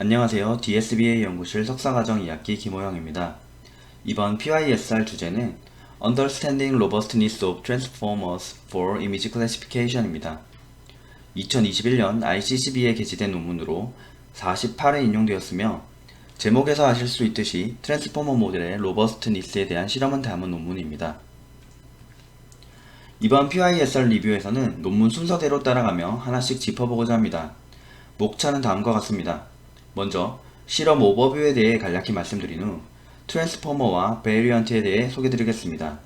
안녕하세요. DSBA 연구실 석사과정 2학기 김호영입니다. 이번 PYSR 주제는 Understanding Robustness of Transformers for Image Classification입니다. 2021년 ICCB에 게시된 논문으로 48회 인용되었으며 제목에서 아실 수 있듯이 트랜스포머 모델의 로버스트니스에 대한 실험을 담은 논문입니다. 이번 PYSR 리뷰에서는 논문 순서대로 따라가며 하나씩 짚어보고자 합니다. 목차는 다음과 같습니다. 먼저 실험 오버뷰에 대해 간략히 말씀드린 후 트랜스포머와 베리언트에 대해 소개드리겠습니다.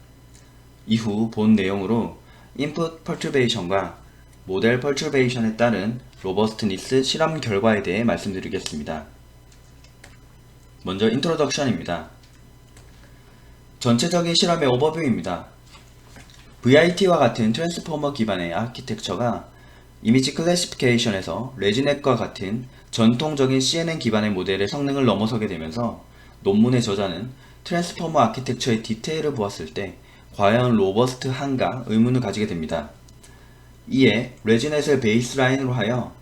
이후 본 내용으로 인풋 펄튜베이션과 모델 펄튜베이션에 따른 로버스트니스 실험 결과에 대해 말씀드리겠습니다. 먼저 인트로덕션입니다. 전체적인 실험의 오버뷰입니다. VIT와 같은 트랜스포머 기반의 아키텍처가 이미지 클래시피케이션에서 레지넷과 같은 전통적인 CNN 기반의 모델의 성능을 넘어서게 되면서 논문의 저자는 트랜스포머 아키텍처의 디테일을 보았을 때 과연 로버스트한가 의문을 가지게 됩니다. 이에 레지넷을 베이스라인으로 하여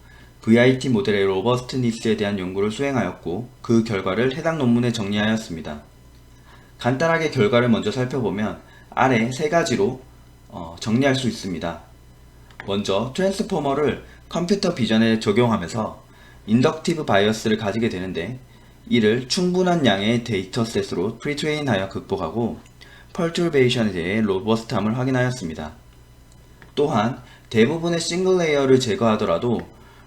VIT 모델의 로버스트니스에 대한 연구를 수행하였고 그 결과를 해당 논문에 정리하였습니다. 간단하게 결과를 먼저 살펴보면 아래 세 가지로 정리할 수 있습니다. 먼저 트랜스포머를 컴퓨터 비전에 적용하면서 인덕티브 바이어스를 가지게 되는데 이를 충분한 양의 데이터셋으로 프리트레인하여 극복하고 펄튜베이션에 대해 로버스트함을 확인하였습니다. 또한 대부분의 싱글 레이어를 제거하더라도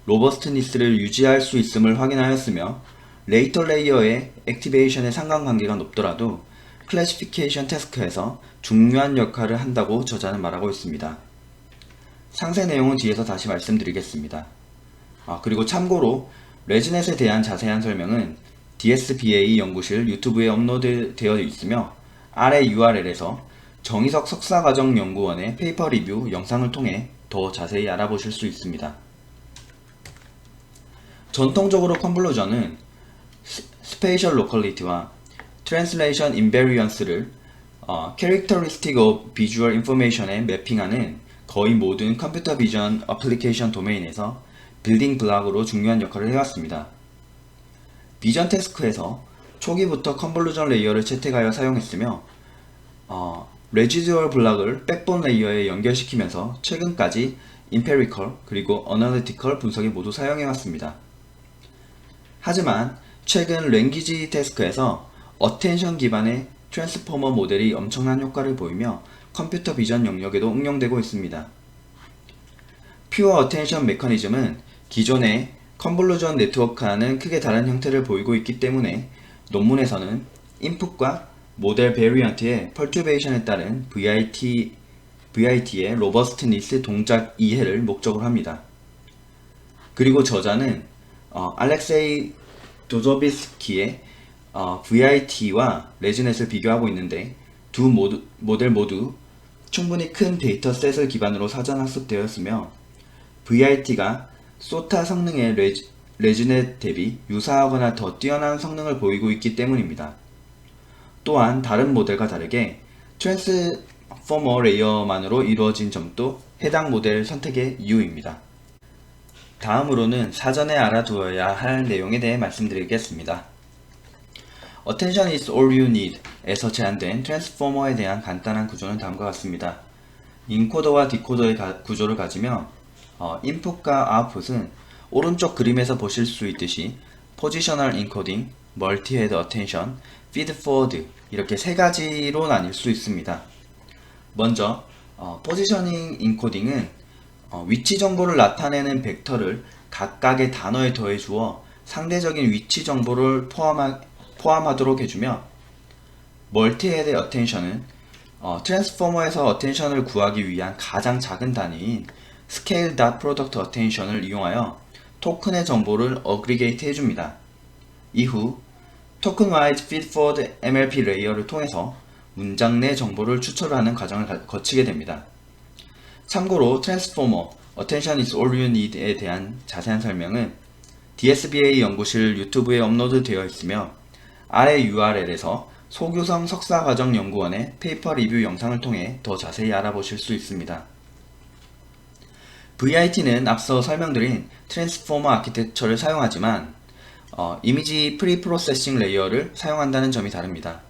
로버스트니스를 유지할 수 있음을 확인하였으며 레이터 레이어의 액티베이션의 상관관계가 높더라도 클래시피케이션 태스크에서 중요한 역할을 한다고 저자는 말하고 있습니다. 상세 내용은 뒤에서 다시 말씀드리겠습니다. 그리고 참고로 레지넷에 대한 자세한 설명은 DSBA 연구실 유튜브에 업로드 되어 있으며 아래 URL에서 정희석 석사과정연구원의 페이퍼 리뷰 영상을 통해 더 자세히 알아보실 수 있습니다. 전통적으로 컨볼루전은 스페이셜 로컬리티와 트랜슬레이션 인베리언스를 Characteristic of Visual Information에 매핑하는 거의 모든 컴퓨터 비전 어플리케이션 도메인에서 빌딩 블락으로 중요한 역할을 해왔습니다. 비전 태스크에서 초기부터 컨볼루전 레이어를 채택하여 사용했으며 레지듀얼 블락을 백본 레이어에 연결시키면서 최근까지 임페리컬 그리고 어널리티컬 분석에 모두 사용해왔습니다. 하지만 최근 랭귀지 태스크에서 어텐션 기반의 트랜스포머 모델이 엄청난 효과를 보이며 컴퓨터 비전 영역에도 응용되고 있습니다. 퓨어 어텐션 메커니즘은 기존의 컨볼루전 네트워크와는 크게 다른 형태를 보이고 있기 때문에 논문에서는 인풋과 모델 베리언트의 펄튜베이션에 따른 VIT의 로버스트니스 동작 이해를 목적으로 합니다. 그리고 저자는 알렉세이 도조비스키의 VIT와 레지넷을 비교하고 있는데 두 모델 모두 충분히 큰 데이터셋을 기반으로 사전 학습되었으며 VIT가 소타 성능의 레지넷 대비 유사하거나 더 뛰어난 성능을 보이고 있기 때문입니다. 또한 다른 모델과 다르게 트랜스포머 레이어만으로 이루어진 점도 해당 모델 선택의 이유입니다. 다음으로는 사전에 알아두어야 할 내용에 대해 말씀드리겠습니다. Attention is all you need 에서 제안된 트랜스포머에 대한 간단한 구조는 다음과 같습니다. 인코더와 디코더의 구조를 가지며 인풋과 아웃풋은 오른쪽 그림에서 보실 수 있듯이 포지셔널 인코딩, 멀티헤드 어텐션, 피드포워드 이렇게 세 가지로 나뉠 수 있습니다. 먼저 포지셔닝 인코딩은 위치 정보를 나타내는 벡터를 각각의 단어에 더해 주어 상대적인 위치 정보를 포함하도록 해주며 멀티헤드 어텐션은 트랜스포머에서 어텐션을 구하기 위한 가장 작은 단위인 스케일 닷 프로덕트 어텐션을 이용하여 토큰의 정보를 어그리게이트 해줍니다. 이후 토큰 와이즈 피드포워드 MLP 레이어를 통해서 문장 내 정보를 추출하는 과정을 거치게 됩니다. 참고로 트랜스포머 Attention is all you need에 대한 자세한 설명은 DSBA 연구실 유튜브에 업로드 되어 있으며 아래 URL에서 소규성 석사과정연구원의 페이퍼 리뷰 영상을 통해 더 자세히 알아보실 수 있습니다. VIT는 앞서 설명드린 트랜스포머 아키텍처를 사용하지만 이미지 프리프로세싱 레이어를 사용한다는 점이 다릅니다.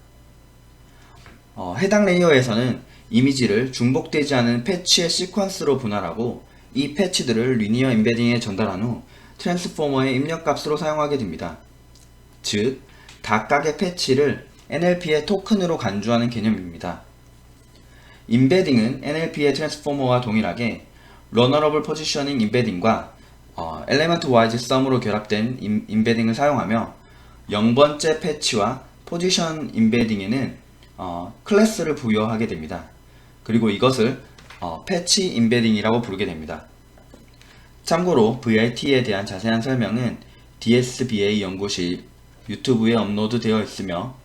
해당 레이어에서는 이미지를 중복되지 않은 패치의 시퀀스로 분할하고 이 패치들을 리니어 임베딩에 전달한 후 트랜스포머의 입력값으로 사용하게 됩니다. 즉, 각각의 패치를 NLP의 토큰으로 간주하는 개념입니다. 임베딩은 NLP의 트랜스포머와 동일하게 러너러블 포지셔닝 임베딩과 엘리먼트 와이즈 썸으로 결합된 임베딩을 사용하며 0번째 패치와 포지션 임베딩에는 클래스를 부여하게 됩니다. 그리고 이것을 패치 임베딩이라고 부르게 됩니다. 참고로 VIT에 대한 자세한 설명은 DSBA 연구실 유튜브에 업로드 되어 있으며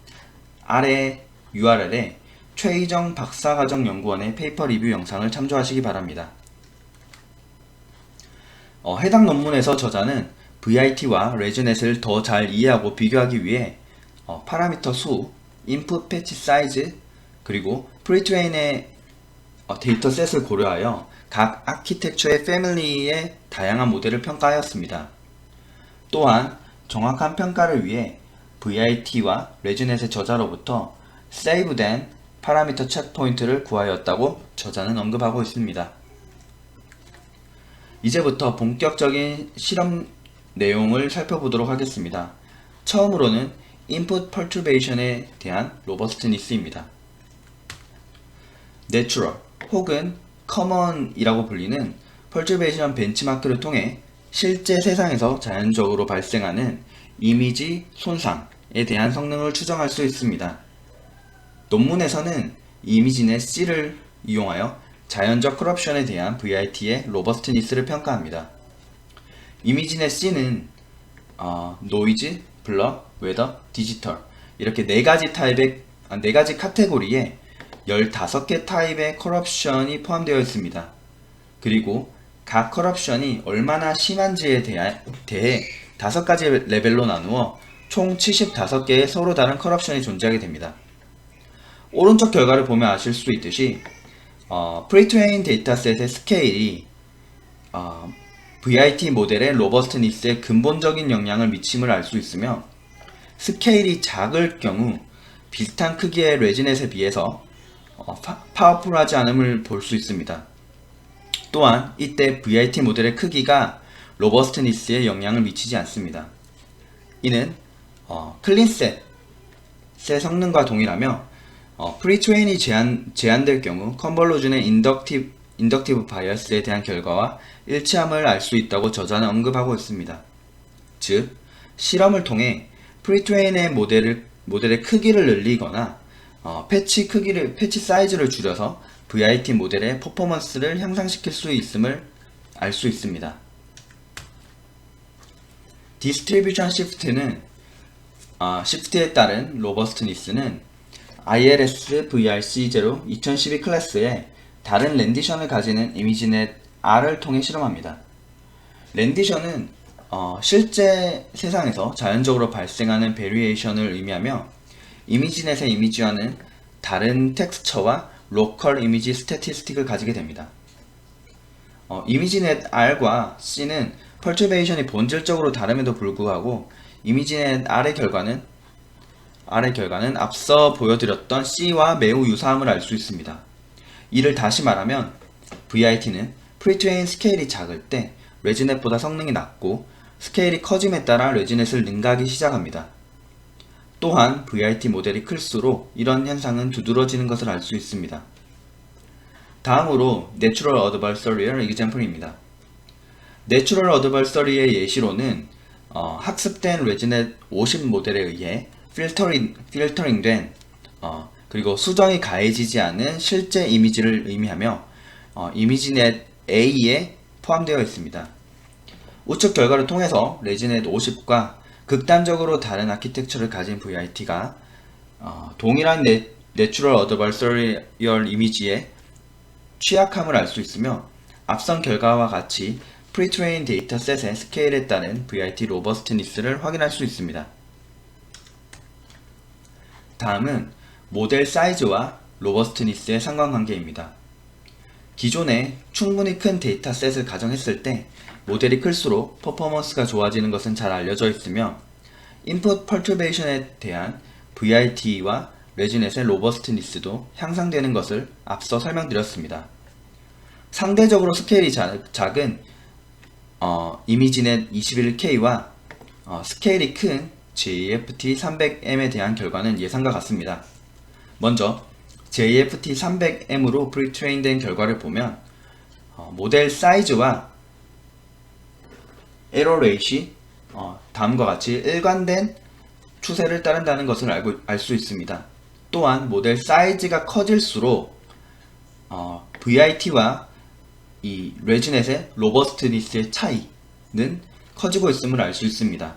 아래 URL에 최희정 박사과정연구원의 페이퍼 리뷰 영상을 참조하시기 바랍니다. 해당 논문에서 저자는 VIT와 레즈넷을 더 잘 이해하고 비교하기 위해 파라미터 수, 인풋 패치 사이즈, 그리고 프리트레인의 데이터셋을 고려하여 각 아키텍처의 패밀리의 다양한 모델을 평가하였습니다. 또한 정확한 평가를 위해 VIT와 레즈넷의 저자로부터 세이브된 파라미터 체크포인트를 구하였다고 저자는 언급하고 있습니다. 이제부터 본격적인 실험 내용을 살펴보도록 하겠습니다. 처음으로는 인풋 퍼투베이션에 대한 로버스트니스입니다. 내추럴 혹은 커먼이라고 불리는 퍼투베이션 벤치마크를 통해 실제 세상에서 자연적으로 발생하는 이미지 손상에 대한 성능을 추정할 수 있습니다. 논문에서는 이미지넷 C를 이용하여 자연적 커럽션에 대한 VIT의 로버스트니스를 평가합니다. 이미지넷 C는 노이즈, 블러, 웨더, 디지털 이렇게 4가지 카테고리에 15개 타입의 커럽션이 포함되어 있습니다. 그리고 각 커럽션이 얼마나 심한지에 대해 5가지 레벨로 나누어 총 75개의 서로 다른 커럽션이 존재하게 됩니다. 오른쪽 결과를 보면 아실 수 있듯이 프리트레인 데이터셋의 스케일이 VIT 모델의 로버스트니스에 근본적인 영향을 미침을 알 수 있으며 스케일이 작을 경우 비슷한 크기의 레지넷에 비해서 파워풀하지 않음을 볼 수 있습니다. 또한 이때 VIT 모델의 크기가 로버스트니스에 영향을 미치지 않습니다. 이는 클린셋의 성능과 동일하며 프리트레인이 제한될 경우 컨볼루션의 인덕티브 바이어스에 대한 결과와 일치함을 알 수 있다고 저자는 언급하고 있습니다. 즉, 실험을 통해 프리트레인의 모델의 크기를 늘리거나 패치 사이즈를 줄여서 VIT 모델의 퍼포먼스를 향상시킬 수 있음을 알 수 있습니다. 디스트리뷰션 시프트에 따른 로버스트니스는 ILS VRC0 2012 클래스의 다른 렌디션을 가지는 이미지넷 R을 통해 실험합니다. 렌디션은 실제 세상에서 자연적으로 발생하는 베리에이션을 의미하며 이미지넷의 이미지와는 다른 텍스처와 로컬 이미지 스태티스틱을 가지게 됩니다. 이미지넷 R과 C는 퍼투베이션이 본질적으로 다름에도 불구하고 이미지넷 R의 결과는 앞서 보여드렸던 C와 매우 유사함을 알 수 있습니다. 이를 다시 말하면 VIT는 프리트레인 스케일이 작을 때 레지넷보다 성능이 낮고 스케일이 커짐에 따라 레지넷을 능가하기 시작합니다. 또한 VIT 모델이 클수록 이런 현상은 두드러지는 것을 알 수 있습니다. 다음으로 Natural Adversarial Example입니다. Natural Adversarial의 예시로는 학습된 레지넷 50 모델에 의해 필터링된 그리고 수정이 가해지지 않은 실제 이미지를 의미하며 이미지넷 A에 포함되어 있습니다. 우측 결과를 통해서 레지넷 50과 극단적으로 다른 아키텍처를 가진 VIT가 동일한 내추럴 어드버서리얼 이미지의 취약함을 알 수 있으며 앞선 결과와 같이 프리트레인 데이터셋의 스케일에 따른 VIT 로버스트니스를 확인할 수 있습니다. 다음은 모델 사이즈와 로버스트니스의 상관관계입니다. 기존에 충분히 큰 데이터셋을 가정했을 때 모델이 클수록 퍼포먼스가 좋아지는 것은 잘 알려져 있으며 인풋 펄튜베이션에 대한 VIT와 레지넷의 로버스트니스도 향상되는 것을 앞서 설명드렸습니다. 상대적으로 스케일이 작은 이미지넷 21K와 스케일이 큰 JFT300M에 대한 결과는 예상과 같습니다. 먼저 JFT300M으로 프리트레인된 결과를 보면 모델 사이즈와 에러 레이시 다음과 같이 일관된 추세를 따른다는 것을 알 수 있습니다. 또한 모델 사이즈가 커질수록 VIT와 이 레지넷의 로버스트니스의 차이는 커지고 있음을 알 수 있습니다.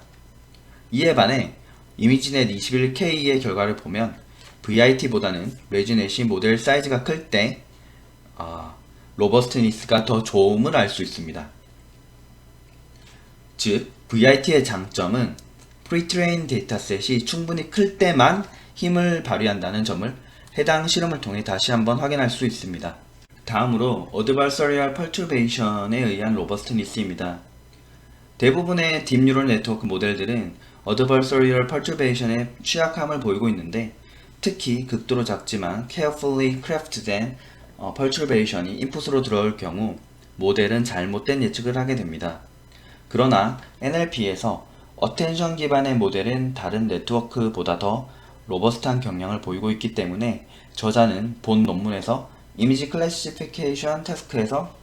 이에 반해 이미지넷 21K의 결과를 보면 VIT보다는 레지넷이 모델 사이즈가 클 때 로버스트니스가 더 좋음을 알 수 있습니다. 즉, VIT의 장점은 프리트레인 데이터셋이 충분히 클 때만 힘을 발휘한다는 점을 해당 실험을 통해 다시 한번 확인할 수 있습니다. 다음으로 어드버서리얼 펄튜베이션에 의한 로버스트니스입니다. 대부분의 딥뉴럴 네트워크 모델들은 어드버서리얼 펄튜베이션에 취약함을 보이고 있는데, 특히 극도로 작지만 carefully crafted 펄튜베이션이 인풋으로 들어올 경우 모델은 잘못된 예측을 하게 됩니다. 그러나 NLP에서 어텐션 기반의 모델은 다른 네트워크보다 더 로버스트한 경향을 보이고 있기 때문에 저자는 본 논문에서 이미지 클래시피케이션 태스크에서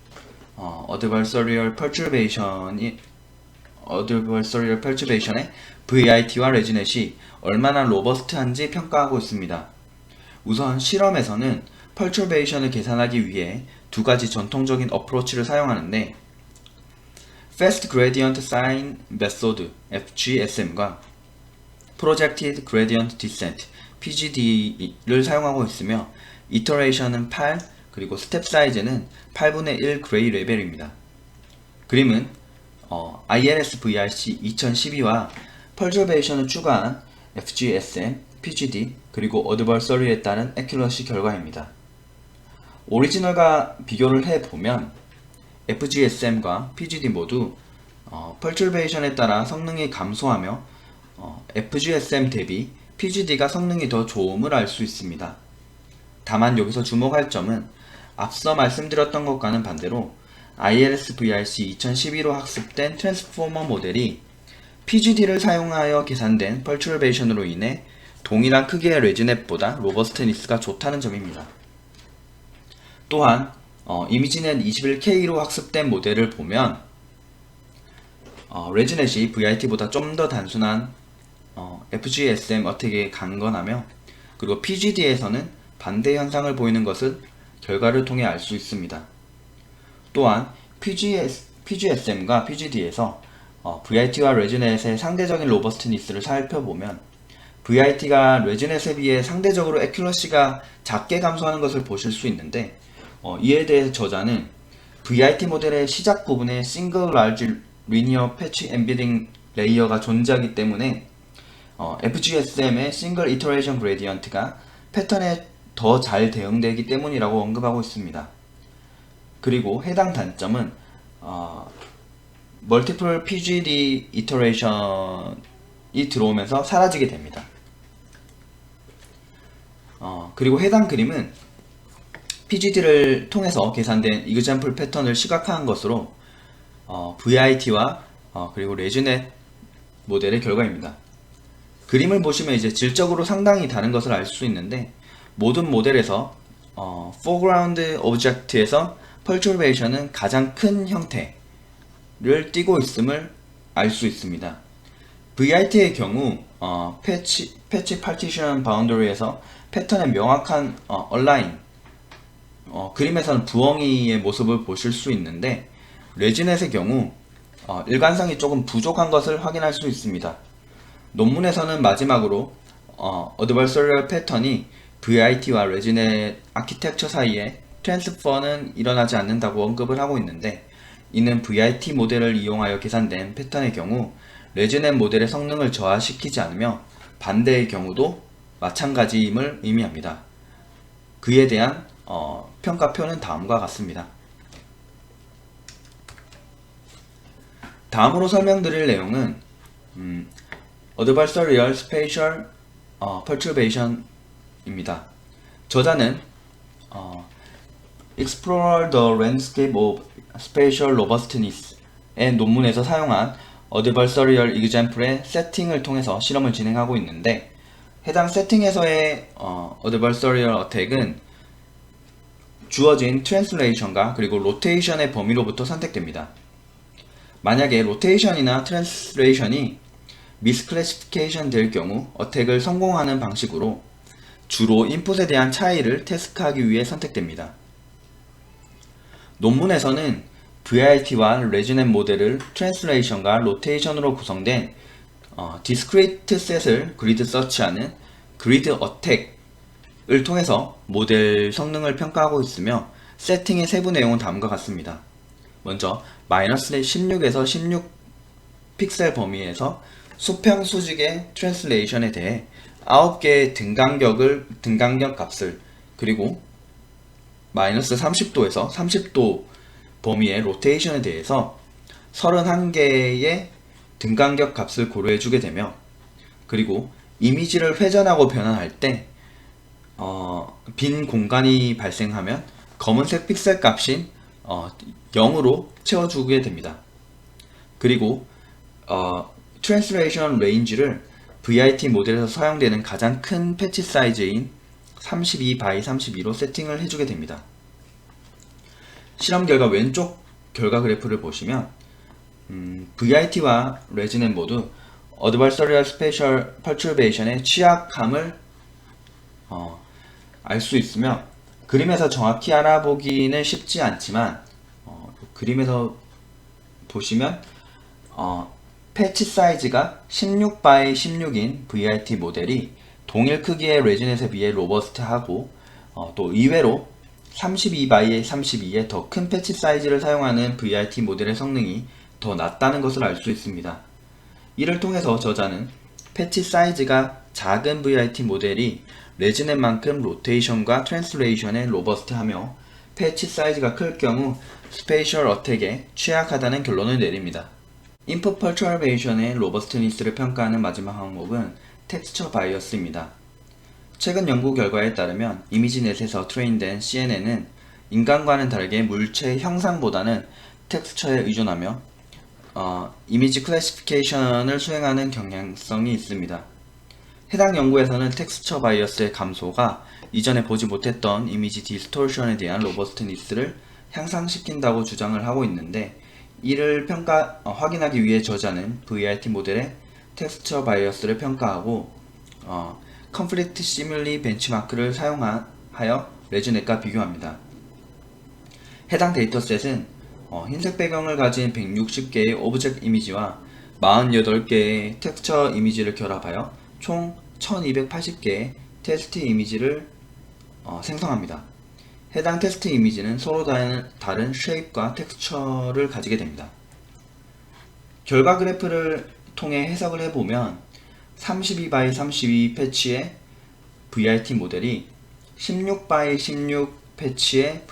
어드버서리얼 펄튜베이션의 VIT와 레지넷이 얼마나 로버스트한지 평가하고 있습니다. 우선 실험에서는 펄튜베이션을 계산하기 위해 두 가지 전통적인 어프로치를 사용하는데 Fast Gradient Sign Method FGSM과 Projected Gradient Descent PGD를 사용하고 있으며 이터레이션은 8, 그리고 스텝 사이즈는 8분의 1 그레이 레벨입니다. 그림은 ILS VRC 2012와 펄튜베이션을 추가한 FGSM, PGD, 그리고 어드버서리에 따른 애큐러시 결과입니다. 오리지널과 비교를 해보면 FGSM과 PGD 모두 펄튜베이션에 따라 성능이 감소하며 FGSM 대비 PGD가 성능이 더 좋음을 알 수 있습니다. 다만 여기서 주목할 점은 앞서 말씀드렸던 것과는 반대로 ILS VRC 2012로 학습된 트랜스포머 모델이 PGD를 사용하여 계산된 펄튜베이션으로 인해 동일한 크기의 레지넷보다 로버스트니스가 좋다는 점입니다. 또한 이미지넷 21K로 학습된 모델을 보면 레지넷이 VIT보다 좀 더 단순한 FGSM 어택에 강건하며, 그리고 PGD에서는 반대 현상을 보이는 것을 결과를 통해 알 수 있습니다. 또한 PGSM과 PGD에서 VIT와 레지넷의 상대적인 로버스트니스를 살펴보면 VIT가 레지넷에 비해 상대적으로 애큐러시가 작게 감소하는 것을 보실 수 있는데, 이에 대해 저자는 VIT 모델의 시작 부분에 싱글 라지 리니어 패치 엠비딩 레이어가 존재하기 때문에 FGSM의 싱글 이터레이션 그레디언트가 패턴에 더 잘 대응되기 때문이라고 언급하고 있습니다. 그리고 해당 단점은 멀티플 PGD 이터레이션이 들어오면서 사라지게 됩니다. 그리고 해당 그림은 PGD를 통해서 계산된 이그젬플 패턴을 시각화한 것으로 VIT와 그리고 레지넷 모델의 결과입니다. 그림을 보시면 이제 질적으로 상당히 다른 것을 알 수 있는데, 모든 모델에서 foreground object에서 펄튜베이션은 가장 큰 형태를 띠고 있음을 알 수 있습니다. VIT의 경우 패치 파티션 바운더리에서 패턴의 명확한 얼라인, 그림에서는 부엉이의 모습을 보실 수 있는데, 레지넷의 경우 일관성이 조금 부족한 것을 확인할 수 있습니다. 논문에서는 마지막으로 어드버서리얼 패턴이 VIT와 레지넷 아키텍처 사이에 트랜스퍼는 일어나지 않는다고 언급을 하고 있는데, 이는 VIT 모델을 이용하여 계산된 패턴의 경우 레지넷 모델의 성능을 저하시키지 않으며 반대의 경우도 마찬가지임을 의미합니다. 그에 대한 평가표는 다음과 같습니다. 다음으로 설명드릴 내용은 Adversarial Spatial Perturbation입니다. 저자는 Explore the Landscape of Spatial Robustness의 논문에서 사용한 Adversarial Example의 세팅을 통해서 실험을 진행하고 있는데, 해당 세팅에서의 Adversarial Attack은 주어진 트랜슬레이션과 그리고 로테이션의 범위로부터 선택됩니다. 만약에 로테이션이나 트랜슬레이션이 미스클래시피케이션 될 경우 어택을 성공하는 방식으로 주로 인풋에 대한 차이를 테스트하기 위해 선택됩니다. 논문에서는 VIT와 레지넷 모델을 트랜슬레이션과 로테이션으로 구성된 디스크리트 셋을 그리드 서치하는 그리드 어택을 통해서 모델 성능을 평가하고 있으며, 세팅의 세부 내용은 다음과 같습니다. 먼저 마이너스 16에서 16 픽셀 범위에서 수평 수직의 트랜슬레이션에 대해 9개의 등간격 값을, 그리고 마이너스 30도에서 30도 범위의 로테이션에 대해서 31개의 등간격 값을 고려해주게 되며, 그리고 이미지를 회전하고 변환할 때 빈 공간이 발생하면 검은색 픽셀 값인 0으로 채워주게 됩니다. 그리고 트랜슬레이션 레인지를 VIT 모델에서 사용되는 가장 큰 패치 사이즈인 32x32로 세팅을 해주게 됩니다. 실험 결과 왼쪽 결과 그래프를 보시면 VIT와 레지넷 모두 Adversarial Spatial Perturbation의 취약함을 알 수 있으며, 그림에서 정확히 알아보기는 쉽지 않지만 그림에서 보시면 패치 사이즈가 16x16인 VIT 모델이 동일 크기의 레지넷에 비해 로버스트하고, 또 의외로 32x32의 더 큰 패치 사이즈를 사용하는 VIT 모델의 성능이 더 낮다는 것을 알 수 있습니다. 이를 통해서 저자는 패치 사이즈가 작은 VIT 모델이 레지넷만큼 로테이션과 트랜슬레이션에 로버스트하며, 패치 사이즈가 클 경우 스페이셜 어택에 취약하다는 결론을 내립니다. 인풋 퍼처베이션의 로버스트니스를 평가하는 마지막 항목은 텍스처 바이어스입니다. 최근 연구 결과에 따르면 이미지넷에서 트레인된 CNN은 인간과는 다르게 물체 형상보다는 텍스처에 의존하며 이미지 클래시피케이션을 수행하는 경향성이 있습니다. 해당 연구에서는 텍스처 바이어스의 감소가 이전에 보지 못했던 이미지 디스토션에 대한 로버스트니스를 향상시킨다고 주장을 하고 있는데, 이를 확인하기 위해 저자는 VIT 모델의 텍스처 바이어스를 평가하고 컨플릭트 시뮬리 벤치마크를 사용하여 레지넷과 비교합니다. 해당 데이터셋은 흰색 배경을 가진 160개의 오브젝트 이미지와 48개의 텍스처 이미지를 결합하여 총 1280개의 테스트 이미지를 생성합니다. 해당 테스트 이미지는 서로 다른 쉐입과 텍스처를 가지게 됩니다. 결과 그래프를 통해 해석을 해보면 32x32 패치의 VIT 모델이 16x16 패치의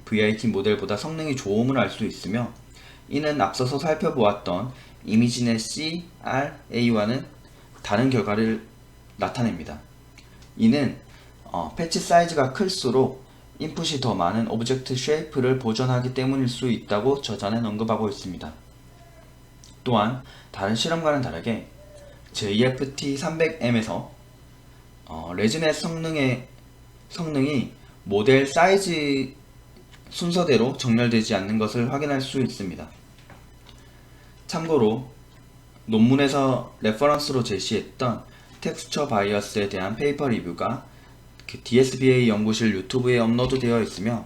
VIT 모델보다 성능이 좋음을 알 수 있으며, 이는 앞서서 살펴보았던 이미지넷 CRA와는 다른 결과를 나타냅니다. 이는 패치 사이즈가 클수록 인풋이 더 많은 오브젝트 쉐이프를 보존하기 때문일 수 있다고 저자는 언급하고 있습니다. 또한 다른 실험과는 다르게 JFT300M에서 레지넷 성능이 모델 사이즈 순서대로 정렬되지 않는 것을 확인할 수 있습니다. 참고로 논문에서 레퍼런스로 제시했던 텍스처 바이어스에 대한 페이퍼 리뷰가 DSBA 연구실 유튜브에 업로드되어 있으며,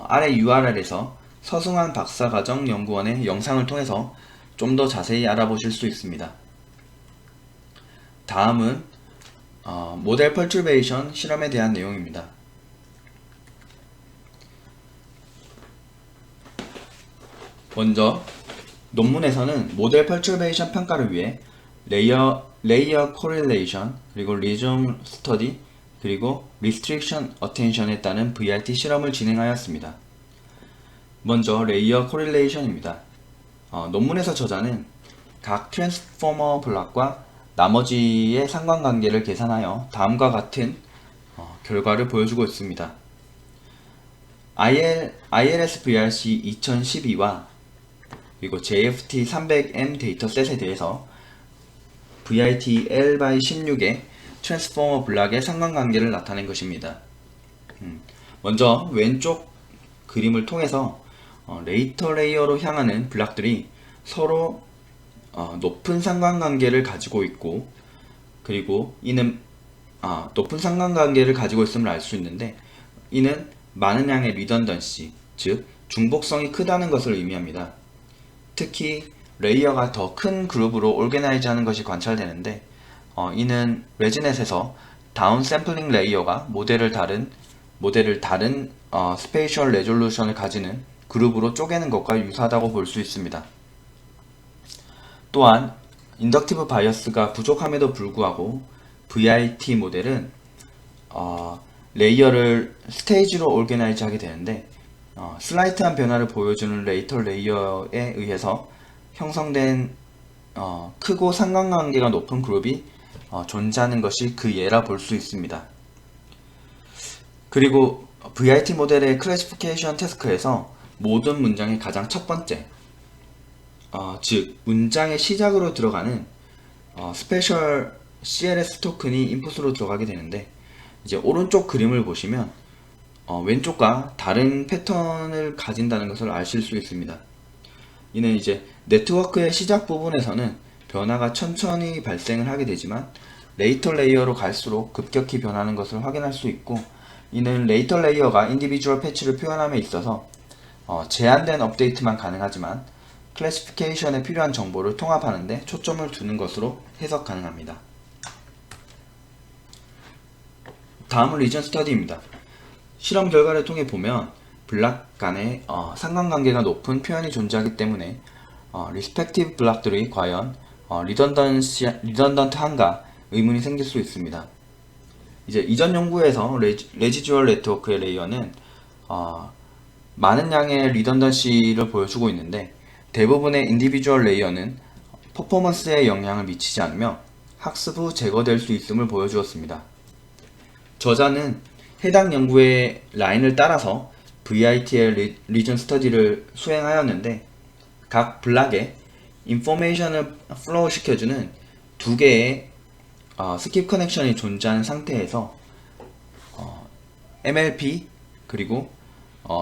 아래 URL에서 서승환 박사과정 연구원의 영상을 통해서 좀 더 자세히 알아보실 수 있습니다. 다음은 모델 펄츄베이션 실험에 대한 내용입니다. 먼저 논문에서는 모델 펄츄베이션 평가를 위해 레이어 코릴레이션, 그리고 리전 스터디, 그리고 리스트릭션 어텐션에 따른 VIT 실험을 진행하였습니다. 먼저 레이어 코릴레이션입니다. 논문에서 저자는 각 트랜스포머 블록과 나머지의 상관관계를 계산하여 다음과 같은 결과를 보여주고 있습니다. ILS VRC 2012와 그리고 JFT 300M 데이터셋에 대해서 VIT L/16의 트랜스포머 블락의 상관관계를 나타낸 것입니다. 먼저 왼쪽 그림을 통해서 레이터 레이어로 향하는 블락들이 서로 높은 상관관계를 가지고 있고, 그리고 이는 높은 상관관계를 가지고 있음을 알 수 있는데, 이는 많은 양의 리던던시, 즉 중복성이 크다는 것을 의미합니다. 특히 레이어가 더 큰 그룹으로 올게나이즈 하는 것이 관찰되는데, 이는 레지넷에서 다운 샘플링 레이어가 모델을 다른 스페이셜 레졸루션을 가지는 그룹으로 쪼개는 것과 유사하다고 볼 수 있습니다. 또한 인덕티브 바이어스가 부족함에도 불구하고 VIT 모델은 레이어를 스테이지로 올게나이즈 하게 되는데, 슬라이트한 변화를 보여주는 레이터 레이어에 의해서 형성된 크고 상관관계가 높은 그룹이 존재하는 것이 그 예라 볼 수 있습니다. 그리고 VIT 모델의 클래시피케이션 태스크에서 모든 문장의 가장 첫 번째, 즉 문장의 시작으로 들어가는 스페셜 CLS 토큰이 인풋으로 들어가게 되는데, 이제 오른쪽 그림을 보시면 왼쪽과 다른 패턴을 가진다는 것을 아실 수 있습니다. 이는 이제 네트워크의 시작 부분에서는 변화가 천천히 발생을 하게 되지만 레이터 레이어로 갈수록 급격히 변하는 것을 확인할 수 있고, 이는 레이터 레이어가 인디비주얼 패치를 표현함에 있어서 제한된 업데이트만 가능하지만 클래시피케이션에 필요한 정보를 통합하는 데 초점을 두는 것으로 해석 가능합니다. 다음은 리전 스터디입니다. 실험 결과를 통해 보면 블락 간의 상관관계가 높은 표현이 존재하기 때문에 리스펙티브 블락들이 과연 리던던트한가 의문이 생길 수 있습니다. 이제 이전 연구에서 레지듀얼 네트워크의 레이어는 많은 양의 리던던시를 보여주고 있는데, 대부분의 인디비주얼 레이어는 퍼포먼스에 영향을 미치지 않으며 학습 후 제거될 수 있음을 보여주었습니다. 저자는 해당 연구의 라인을 따라서 VIT의 리전 스터디를 수행하였는데, 각 블락에 인포메이션을 플로우 시켜주는 두 개의 스킵 커넥션이 존재하는 상태에서 MLP, 그리고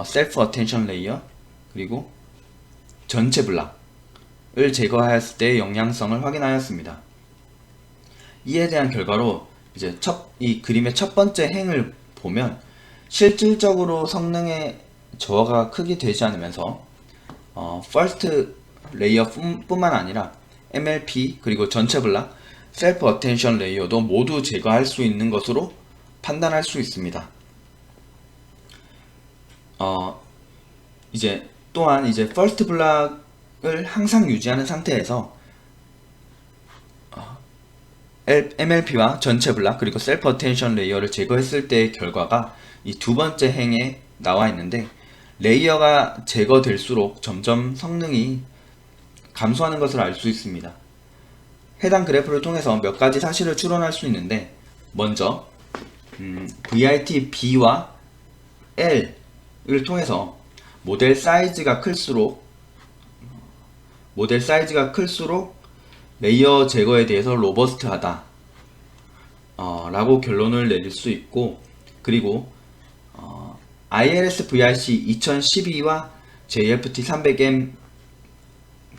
셀프 어텐션 레이어, 그리고 전체 블락을 제거하였을 때의 영향성을 확인하였습니다. 이에 대한 결과로 이제 이 그림의 첫 번째 행을 보면 실질적으로 성능의 저하가 크게 되지 않으면서 퍼스트 레이어 뿐만 아니라 MLP, 그리고 전체 블락, 셀프 어텐션 레이어도 모두 제거할 수 있는 것으로 판단할 수 있습니다. 이제 또한 이제 퍼스트 블락을 항상 유지하는 상태에서 MLP와 전체 블락, 그리고 셀프 어텐션 레이어를 제거했을 때의 결과가 이 두 번째 행에 나와 있는데, 레이어가 제거될수록 점점 성능이 감소하는 것을 알 수 있습니다. 해당 그래프를 통해서 몇 가지 사실을 추론할 수 있는데, 먼저 VIT B와 L을 통해서 모델 사이즈가 클수록 레이어 제거에 대해서 로버스트하다 라고 결론을 내릴 수 있고, 그리고 ILS VRC 2012와 JFT 300M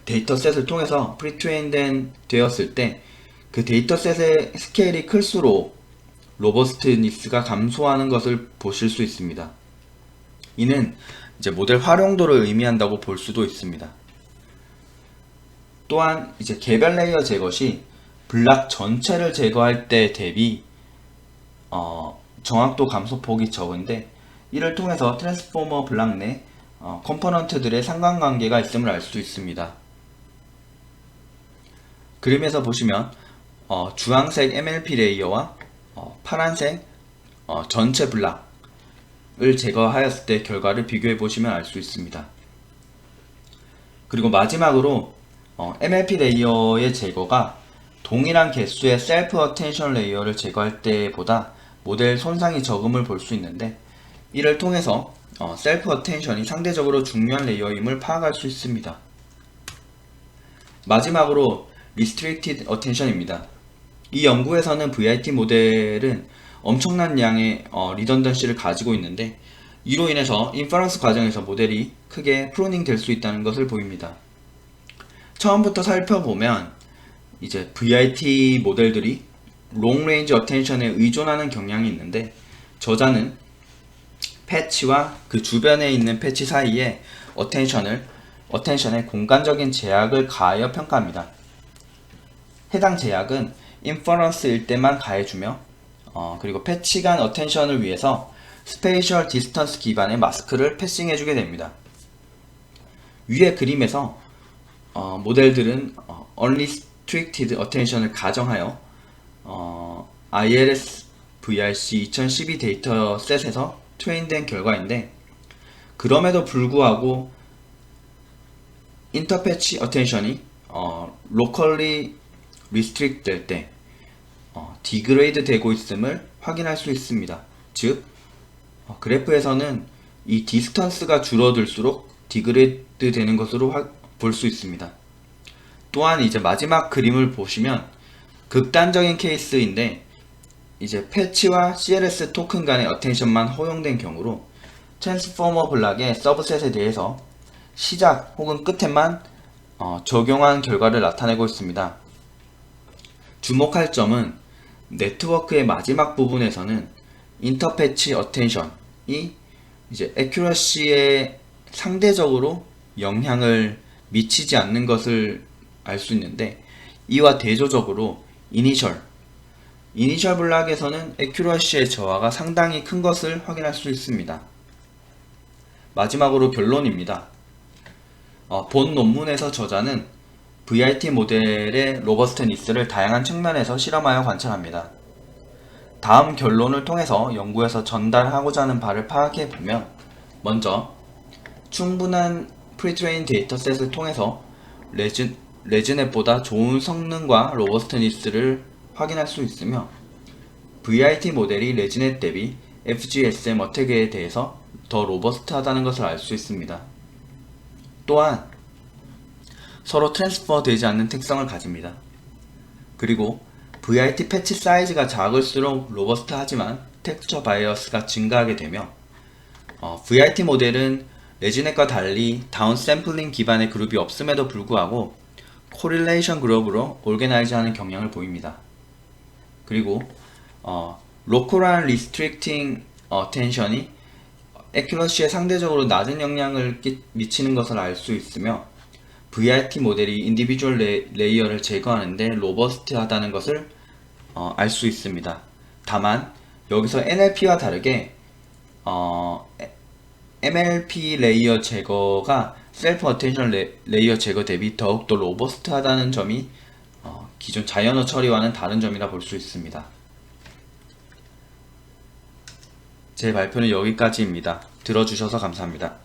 데이터셋을 통해서 프리트레인 되었을 때 그 데이터셋의 스케일이 클수록 로버스트니스가 감소하는 것을 보실 수 있습니다. 이는 이제 모델 활용도를 의미한다고 볼 수도 있습니다. 또한 이제 개별 레이어 제거 시 블락 전체를 제거할 때 대비 정확도 감소폭이 적은데, 이를 통해서 트랜스포머 블락 내 컴포넌트들의 상관관계가 있음을 알 수 있습니다. 그림에서 보시면 주황색 MLP 레이어와 파란색 전체 블락을 제거하였을 때 결과를 비교해 보시면 알 수 있습니다. 그리고 마지막으로 MLP 레이어의 제거가 동일한 개수의 셀프 어텐션 레이어를 제거할 때보다 모델 손상이 적음을 볼 수 있는데, 이를 통해서 셀프 어텐션이 상대적으로 중요한 레이어임을 파악할 수 있습니다. 마지막으로 Restricted Attention입니다. 이 연구에서는 VIT 모델은 엄청난 양의 리던던시를 가지고 있는데, 이로 인해서 인퍼런스 과정에서 모델이 크게 프로닝 될 수 있다는 것을 보입니다. 처음부터 살펴보면 이제 VIT 모델들이 롱 레인지 어텐션에 의존하는 경향이 있는데, 저자는 패치와 그 주변에 있는 패치 사이에 어텐션에 공간적인 제약을 가하여 평가합니다. 해당 제약은 인퍼런스일 때만 가해주며, 그리고 패치 간 어텐션을 위해서 스페이셜 디스턴스 기반의 마스크를 패싱해주게 됩니다. 위의 그림에서 모델들은 Unrestricted Attention을 가정하여 ILS VRC 2012 데이터셋에서 트레인된 결과인데, 그럼에도 불구하고 인터패치 어텐션이 locally restrict 될 때 디그레이드 되고 있음을 확인할 수 있습니다. 즉, 그래프에서는 이 디스턴스가 줄어들수록 디그레이드 되는 것으로 볼 수 있습니다. 또한 이제 마지막 그림을 보시면 극단적인 케이스인데, 이제 패치와 CLS 토큰 간의 어텐션만 허용된 경우로 트랜스포머 블락의 서브셋에 대해서 시작 혹은 끝에만 적용한 결과를 나타내고 있습니다. 주목할 점은 네트워크의 마지막 부분에서는 인터패치 어텐션이 이제 애큐러시에 상대적으로 영향을 미치지 않는 것을 알 수 있는데, 이와 대조적으로 이니셜 블락에서는 애큐러시의 저하가 상당히 큰 것을 확인할 수 있습니다. 마지막으로 결론입니다. 본 논문에서 저자는 VIT 모델의 로버스트니스를 다양한 측면에서 실험하여 관찰합니다. 다음 결론을 통해서 연구에서 전달하고자 하는 바를 파악해 보면, 먼저 충분한 프리트레인 데이터셋을 통해서 레즈넷보다 좋은 성능과 로버스트니스를 확인할 수 있으며, VIT 모델이 레즈넷 대비 FGSM 어택에 대해서 더 로버스트하다는 것을 알 수 있습니다. 또한 서로 트랜스퍼 되지 않는 특성을 가집니다. 그리고 VIT 패치 사이즈가 작을수록 로버스트하지만 텍스처 바이어스가 증가하게 되며, VIT 모델은 레즈넷과 달리 다운 샘플링 기반의 그룹이 없음에도 불구하고 코릴레이션 그룹으로 오르게나이즈하는 경향을 보입니다. 그리고 로컬한 리스트릭팅 어텐션이 애큐러시에 상대적으로 낮은 영향을 미치는 것을 알 수 있으며, VIT 모델이 인디비주얼 레이어를 제거하는데 로버스트하다는 것을 알 수 있습니다. 다만 여기서 NLP와 다르게 MLP 레이어 제거가 셀프 어텐션 레이어 제거 대비 더욱더 로버스트하다는 점이 기존 자연어 처리와는 다른 점이라 볼 수 있습니다. 제 발표는 여기까지입니다. 들어주셔서 감사합니다.